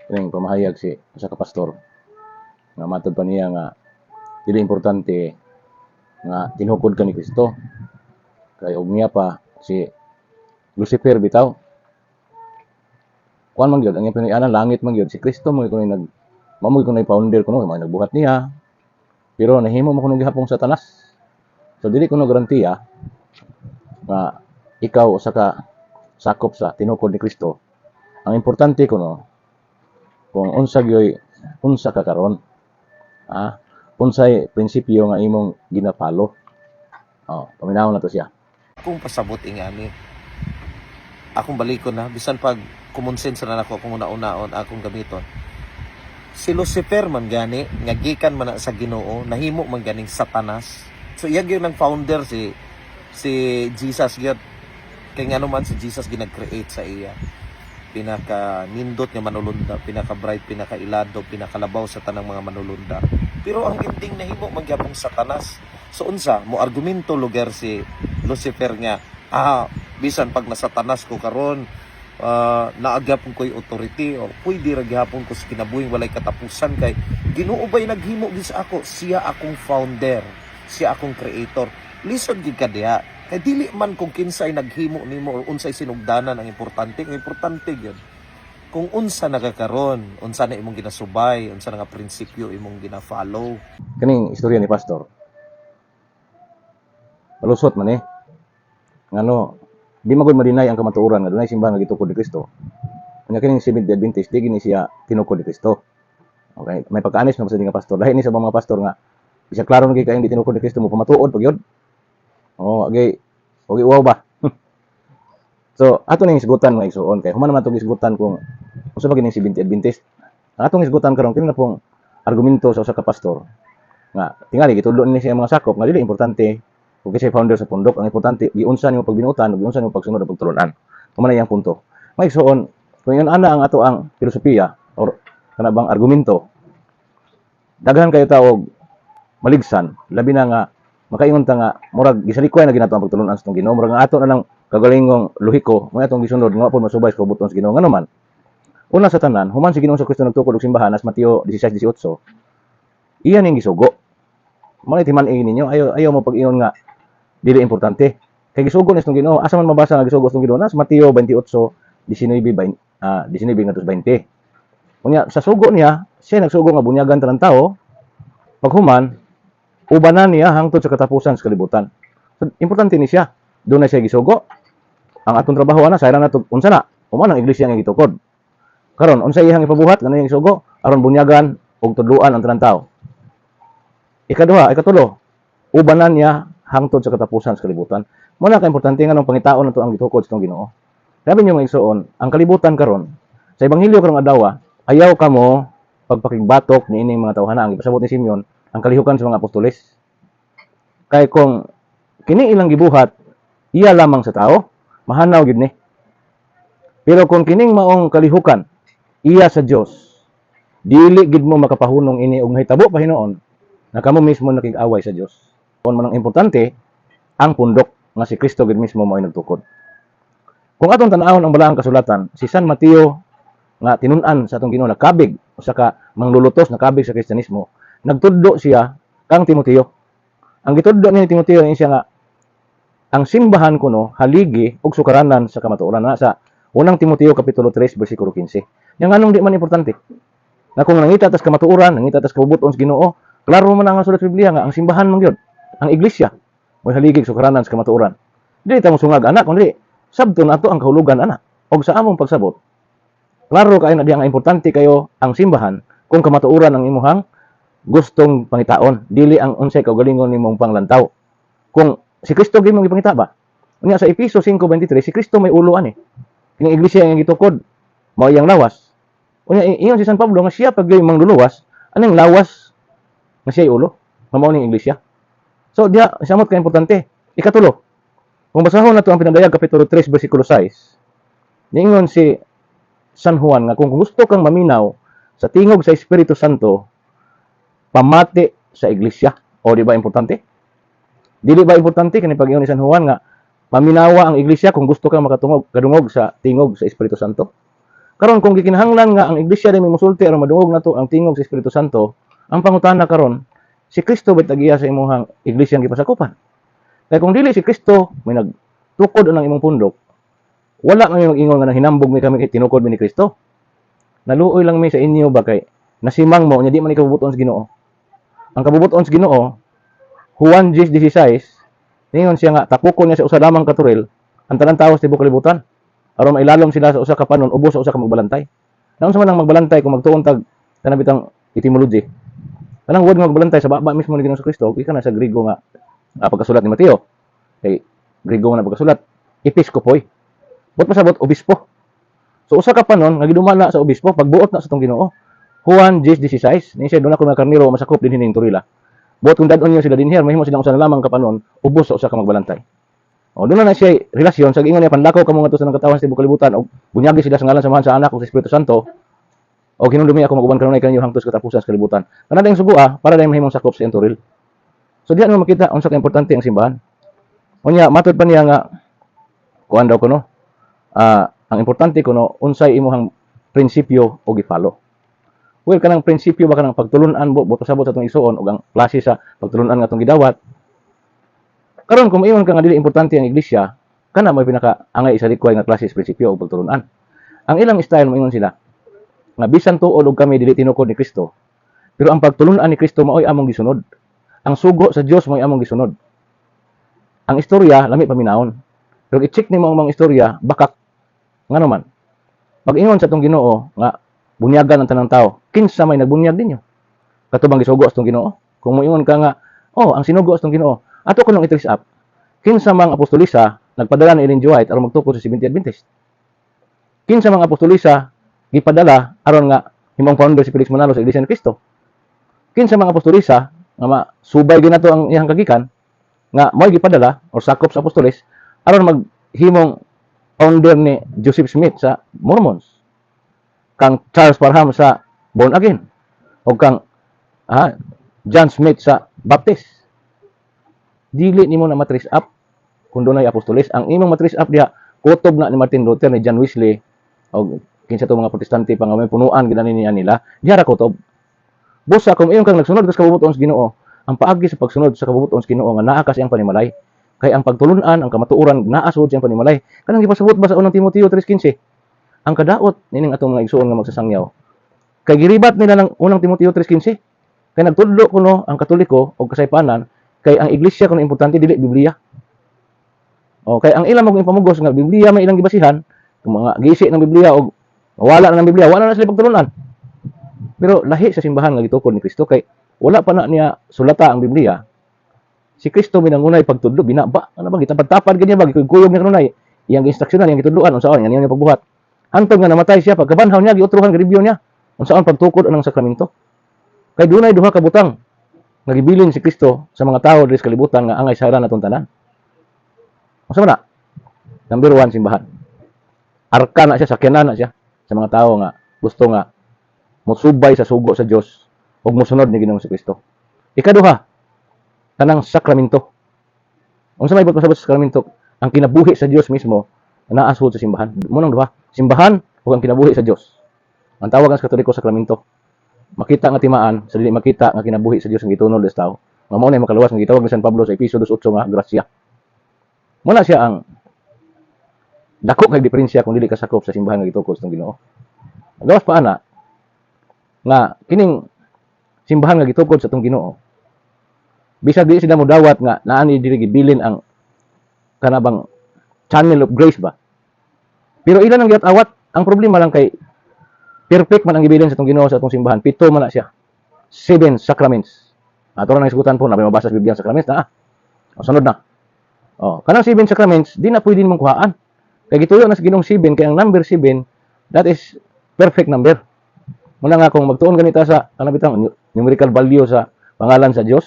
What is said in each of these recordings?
kining pamahayag si usa ka pastor nga matud pa niya nga dili importante nga tinukod ka ni Kristo kay og niya pa si Lucifer bitaw kuan man gyud ang iyang pinag-anan langit man gyud si Kristo mo kuno nag mamoy kuno founder kuno may nagbuhat niya pero nahimo mo kuno gihapon Satanas so dili kuno garantiya nga ikaw usa ka sakop sa tinukod ni Kristo. Ang importante kuno kung unsa ka karon unsay prinsipyo nga imong ginapalo. Paminawon na to siya. Kung pasabot ingani akong balikon na bisan pag kumonsensa na nako akong una-unaon akong gamiton si Lucifer man gani nga gikan man na sa Ginoo nahimo man ganing Satanas so iya gyud ang founder si Jesus gyud kay ngano man si Jesus ginag-create sa iya pinaka nindot nga manulunda pinaka bright pinaka ilado pinakalabaw sa tanang mga manulunda pero ang ending nahimo man gyapon Satanas so unsa mo argumento lugar si Lucifer nga bisan pag nasatanas ko karon naagyapon ko'y authority o pwede ra gihapon ko sa kinabuhing walay katapusan kay Ginoo bay naghimo gid sa ako siya akong founder siya akong creator lisod gid ka diha kay dili man kung kinsay naghimo nimo o unsay sinugdanan ang importante gyud kung unsa nagakaron unsa na imong ginasubay unsa na nga prinsipyo imong gina-follow Kaning istorya ni pastor palusot man ngano di magud madinay ang kamatuoran nga dunay simbahan nga gitukod ni Kristo. Unya kining Seventh-day Adventist di gini siya tinukod ni Kristo. Okay, may pagkaanis na sa nga pastor. Lahi ni sa mga pastor nga isa klaro nga kay hindi tinukod ni Kristo mo pamatuod pag yun. Okay uwaw ba? So ato ning isgutan nga igsuon kay human naman tong isgutan kung unsa ba kining Seventh-day Adventist. Ang atong isgutan karon kini na pong argumento sa usa ka pastor nga tingali gitudlo ni siya mga sakop nga dili importante kung kasi founder sa pundok, ang importante, giunsa nimo pagbinutan, giunsa nimo pagsunod at pagtulunan. Tuman na iyang punto. May suon, kung yun ana ang ato ang filosofiya, or kanabang argumento, daghan kayo tawag maligsan, labi na nga, makaingon ta nga, murag, gisalikoy na ginato ang pagtulunan sa itong Ginoo, murag nga ato na lang kagalingong luhiko, mga itong gisunod, nga po masubay sa kabuton sa Ginoo, nga naman. Una sa tanan, human si Ginoo sa Kristo nagtukod og simbahan, as Mateo 16:18, iyan yung gisugo. Mga itiman ninyo, ayaw mo pag-ingon nga, dili importante. Kay gisugo ni itong Ginoo, asa man mabasa nga gisugo itong Ginoo nas Mateo 28:19-20. Unya sa sugo niya, siya nagsugo nga bunyagan tanang tao. Paghuman, ubanan niya hangtod sa katapusan sa kalibutan. So, importante ni siya. Doon na siya gisugo. Ang atong trabaho na sayra na unsa na? Uman ang iglesia nga gitukod. Karon unsa iyang ipabuhat kanang iyang gisugo aron bunyagan og tudluan ang tanang tao. Ikatulo, ubanan niya hangtod sa katapusan sa kalibutan. Muna ka importante nga nung pangitaon nato ang gitukod sa itong Ginoo. Sabi niyo mga igsoon, ang kalibutan karon sa ebanghelyo karong adlaw, ayaw kamo pagpakigbatok ni ining mga tawhana ang ipasabot ni Simeon ang kalihukan sa mga apostoles. Kay kung kini ilang gibuhat, iya lamang sa tao, mahanaw gid ni. Pero kung kining maong kalihukan, iya sa Dios, dili gid mo makapahunong ini og mahitabo pa hinuon na kamo mismo nakig-away sa Dios. Kung man ang importante, ang pundok nga si Kristo gid mismo mao nagtukod. Kung atong tan-awon ang balaang kasulatan, si San Mateo nga tinun-an sa atong Ginoo nakabig usa ka manglulutos nakabig sa Kristiyanismo, nagtudlo siya kang Timoteo. Ang gitudlo ni Timoteo siya nga ang simbahan kuno haligi og sukaranan sa kamatuoran na sa unang Timoteo kapitulo 3 bersikulo 15. Yang anong di man importante? Na kung nangita tas kamatuoran, nangita tas kabubuton sa Ginoo, klaro man ang sulat sa Biblia nga ang simbahan man gyud ang iglesia may haligig sukaranan sa kamatuoran. Dili ta mo sungag anak kundi sabton ato ang kahulugan ana. Og sa among pagsabot, klaro kay na diha nga importante kayo ang simbahan kung kamatuoran ang imuhang gustong pangitaon, dili ang unsay kaugalingon nimong panglantaw. Kung si Kristo gyud mong ipangita ba? Unya sa Efeso 5:23 si Kristo may ulo ani. Kining iglesia nga gitukod mao iyang lawas. Unya ingon si San Pablo nga siya pag mangluluwas, anong lawas nga siya ulo? Mao ning iglesia. So, diya, samot ka importante. Ikatulo, kung basahon na ito ang pinadayag, Kapitulo 3, versikulo 6, niingon si San Juan nga kung gusto kang maminaw sa tingog sa Espiritu Santo, pamati sa iglesia. O, di ba importante? Dili ba importante kani pag-ingon ni San Juan nga paminawa ang iglesia kung gusto kang makatungog, kadungog sa tingog sa Espiritu Santo? Karon kung gikinahanglan nga ang iglesia din may musulti aron madungog nato ang tingog sa Espiritu Santo, ang pangutana karon, si Kristo ba tagiya sa imong iglesia ang gipasakupan? Kaya kung dili si Kristo may nagtukod ang imong pundok, wala man yung ingon nga hinambog mi kami kay tinukod mi ni Kristo. Naluoy lang mi sa inyo ba kay nasimang mo nya di man ikabubuton sa Ginoo. Ang kabubuton sa Ginoo, Juan 10:16, ningon siya nga tapukon niya sa usa lamang katuril ang tanang tawo sa tibuok kalibutan. Aron mailalom sila sa usa ka panon ubos sa usa ka magbalantay. Naon sa man ang magbalantay kung magtuon tag kanang bitang etymology. Kanang word nga magbalantay sa baba mismo ni Ginoong Kristo, ika na sa Griego nga pagkasulat ni Mateo. Kay Griego nga pagkasulat, episkopoi. Bot pasabot obispo. So usa ka panon nga gidumala sa obispo pagbuot na sa tong Ginoo. Juan 10:16, ni siya doon ako mga karniro masakop din hining turila. Bot kung dadon niyo sila dinher, mahimo silang usa na lamang ka panon ubos sa usa ka magbalantay. O doon na siya relasyon sa ingon niya panlakaw kamo ngadto sa nang katawan sa tibuok kalibutan o bunyagi sila sa ngalan samahan sa anak ug sa Espiritu Santo. O kinundumi ako maguban kanunay kanyo hangtod sa katapusan sa kalibutan. Kana dayong sugua para dayong mahimong sakop sa entoril. So diyan mo makita unsa ka importante ang simbahan. Unya matud pa niya nga kuan daw kuno. Ang importante kuno unsay imong prinsipyo o gifalo. Well kanang prinsipyo ba kanang pagtulun-an buto sabot sa atong isuon ug ang klase sa pagtulun-an nga atong gidawat. Karon kung ingon ka nga dili importante ang iglesia, kana may pinaka-angay isa likway nga klase sa prinsipyo o pagtulun-an. Ang ilang style moingon sila nga bisan tuod og kami dili tinukod ni Kristo, pero ang pagtulun-an ni Kristo maoy among gisunod. Ang sugo sa Dios maoy among gisunod. Ang istorya lami paminaon. Pero i-check nimo ang mga istorya bakak ngano man. Pag ingon sa tong Ginoo nga bunyagan ang tanang tao, kinsa may nagbunyag ninyo? Katubang gisugo sa tong Ginoo. Kung moingon ka nga, ang sinugo sa tong Ginoo, ato ko nang i-trace up. Kinsa mga apostolisa nagpadala ni Ellen G. White aron magtukod sa Seventh-day Adventist? Kinsa mga apostolisa gipadala aron nga himong founder si Felix Manalo sa Iglesia ni Cristo? Kinsa mga apostolisa nga masubay ginato ang iyang kagikan nga mo'y gipadala or sakop sa apostoles aron maghimong founder ni Joseph Smith sa Mormons, kang Charles Parham sa Born Again, o kang John Smith sa Baptist. Dili nimo na matrace up kung dunay apostoles. Ang imong matrace up diha kutob na ni Martin Luther, ni John Wesley o kinsa to mga protestante pa nga may punuan ginani niya nila, diha ra kutob. Busa kung iyon kang nagsunod sa kabubuton sa Ginoo, ang paagi sa pagsunod sa kabubuton sa Ginoo nga naa ka siyang panimalay. Kay ang pagtulunan, ang kamatuoran naa sud siyang panimalay. Kanang gipasabot ba sa unang Timoteo 3:15? Ang kadaot nining atong mga igsuon nga magsasangyaw. Kay giribat nila ng unang Timoteo 3:15. Kay nagtudlo kuno ang Katoliko o kasaypanan kay ang iglesia kuno importante dili Biblia. O kay ang ilang mga pamugos nga Biblia may ilang gibasihan, kung mga gisi ng Biblia o wala na ng Biblia, wala na sila pagtulunan. Pero lahi sa simbahan nga gitukod ni Kristo kay wala pa na niya sulata ang Biblia. Si Kristo minangunay pagtudlo binaba ano ba gitapad-tapad kanya ba gikuyog niya kanunay iyang instruksyonan iyang gitudloan unsaon yan iyang pagbuhat. Hantod nga namatay siya pagkabanhaw niya giutruhan review niya unsaon pagtukod anang sakramento. Kay dunay duha ka butang nagibilin si Kristo sa mga tao diri sa kalibutan nga angay saran atong tanan. Unsa man na? Number 1 simbahan. Arka na siya, sakyanan na siya sa mga tao nga gusto nga mosubay sa sugo sa Dios ug mosunod ni Ginoong Kristo. Ikaduha, kanang sakramento. Unsa may pagpasabot sa sakramento? Ang kinabuhi sa Dios mismo naa sud sa simbahan. Munang duha, simbahan ug ang kinabuhi sa Dios. Ang tawag sa Katoliko sakramento. Makita nga timaan sa dili makita nga kinabuhi sa Dios ang gitunod sa tao. Nga mao na makaluwas nga gitawag ni San Pablo sa Episo 2:8 nga grasya. Muna siya ang dako kay diferensya kung dili ka sakop sa simbahan nga gitukod sa Ginoo. Gawas pa ana nga kining simbahan nga gitukod sa tong Ginoo. Bisag di sila mo dawat nga naani diri gibilin ang kanabang channel of grace ba. Pero ilan ang giat-awat, ang problema lang kay perfect man ang gibilin sa tong Ginoo sa tong simbahan. 7 man na siya. 7 sacraments. Ato ra nang isgutan po na mabasa sa Biblia ang sacraments na. Sunod na. Kanang 7 sacraments di na pwede mong kuhaan. Kay gituyo na sa Ginoong 7 kay ang number 7 that is perfect number. Muna nga kung magtuon ganita sa kanang bitang numerical value sa pangalan sa Dios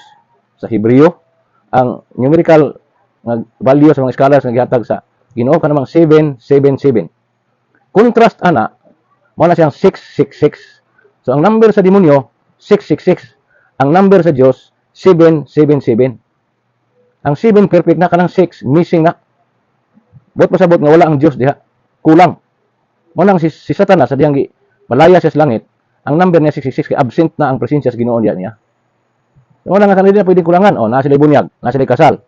sa Hebreo, ang numerical value sa mga scholars nga gihatag sa Ginoo kanang 777. Contrast ana, mo na siyang 666. So ang number sa demonyo 666. Ang number sa Dios 777. Ang 7 perfect na kanang 6 missing na. Buot pasabot nga wala ang Dios diha. Kulang. Mo nang si Satanas sa diyang malaya siya sa langit, ang number niya 666 kay absent na ang presensya sa Ginoo niya. Mo nang nga kanila pwedeng kulangan, na sila bunyag, na sila kasal.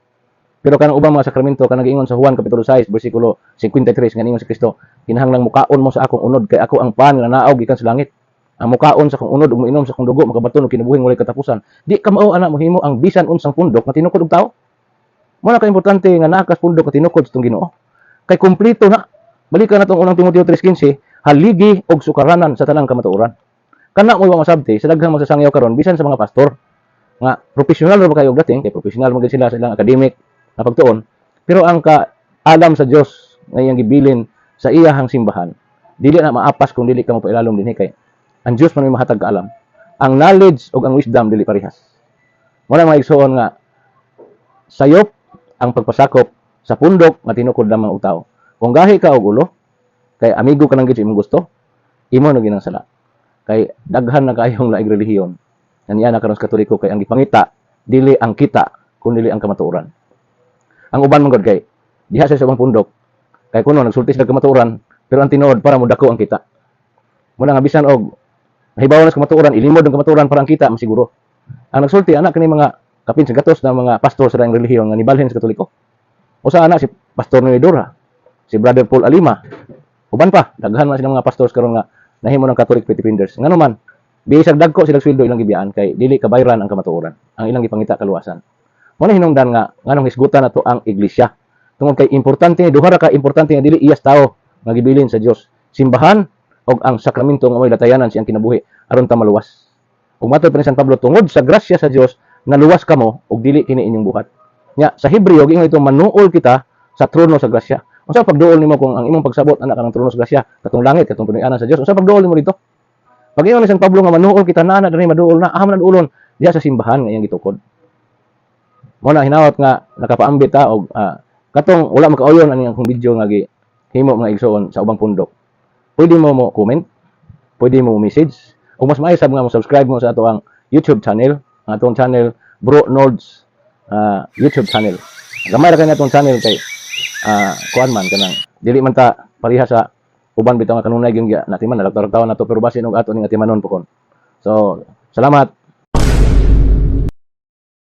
Pero kanang ubang mga sakramento kanang giingon sa Juan kapitulo 6 bersikulo 53 nga ingon sa Kristo, kinahanglang mukaon mo sa akong unod kay ako ang pan nga naog gikan sa langit. Ang mukaon sa akong unod ug moinom sa akong dugo makabaton og kinabuhing walay katapusan. Di ka mao ana mohimo ang bisan unsang pundok nga tinukod og tao. Mo na ka importante nga nakas pundok nga tinukod sa tong Ginoo. Kay kumpleto na. Balikan natong unang Timoteo 3:15, haligi og sukaranan sa tanang kamatuoran. Kana mo masabti sa daghang masasangyaw karon bisan sa mga pastor nga professional ra ba kayo og dating kay professional man sila sa ilang academic na pagtuon, pero ang kaalam sa Dios nga iyang gibilin sa iyahang simbahan dili na maapas kung dili ka mo pailalom dinhi kay ang Dios man may mahatag kaalam. Ang knowledge ug ang wisdom dili parehas. Mo na maigsoon nga sayop ang pagpasakop sa pundok nga tinukod lamang og tao. Kung gahi ka og ulo kay amigo ka nang gid sa imong gusto, imo na ginang sala. Kay daghan na kayong laing relihiyon. Naniya na karon sa Katoliko kay ang gipangita dili ang kita kundi ang kamatuoran. Ang uban man gud kay diha sa ubang pundok kay kuno nagsulti sila kamatuoran pero ang tinuod para modako ang kita. Muna nga bisan og nahibaw na sa kamatuoran ilimod ang kamatuoran para ang kita masiguro. Ang nagsulti anak kini mga kapinsan gatos na mga pastor sa daing relihiyon nga nibalhin sa Katoliko. Usa anak si Pastor Noedora, si Brother Paul Alima. Uban pa daghan man sila mga pastors karon nga nahimo ng Catholic Pretenders. Ngano man bisag dagko sila sweldo ilang gibiyaan kay dili kabayran ang kamatuoran. Ang ilang gipangita kaluwasan. Mo na hinungdan nga nganong hisgutan nato ang iglesia. Tungod kay importante duha ra ka importante nga dili iyas tao nga gibilin sa Dios. Simbahan og ang sakramento nga may latayanan siyang kinabuhi aron ta maluwas. Ug matod pa ni San Pablo tungod sa grasya sa Dios naluwas kamo ug dili kini inyong buhat. Nya sa Hebreo gingon ito manuol kita sa trono sa grasya. Unsa pagduol nimo kung ang imong pagsabot anak kanang trono sa grasya katong langit katong punoy-anan sa Dios? Unsa pagduol nimo dito? Pag ingon ni San Pablo nga manuol kita na diri maduol na aham na duolon diha sa simbahan nga iyang gitukod. Mo na hinawat nga nakapaambit ta og katong wala makauyon ani akong video nga himo mga igsoon sa ubang pundok. Pwede mo comment, pwede mo message, o mas maayos nga mo subscribe mo sa ato ang YouTube channel, ang atong channel Bro Nords YouTube channel. Gamay ra kay atong channel kay kuan man kanang dili man ta pareha sa uban bitaw nga kanunay gyud natin man nalagtar taon nato pero basin og ato ning atimanon pohon. So, salamat.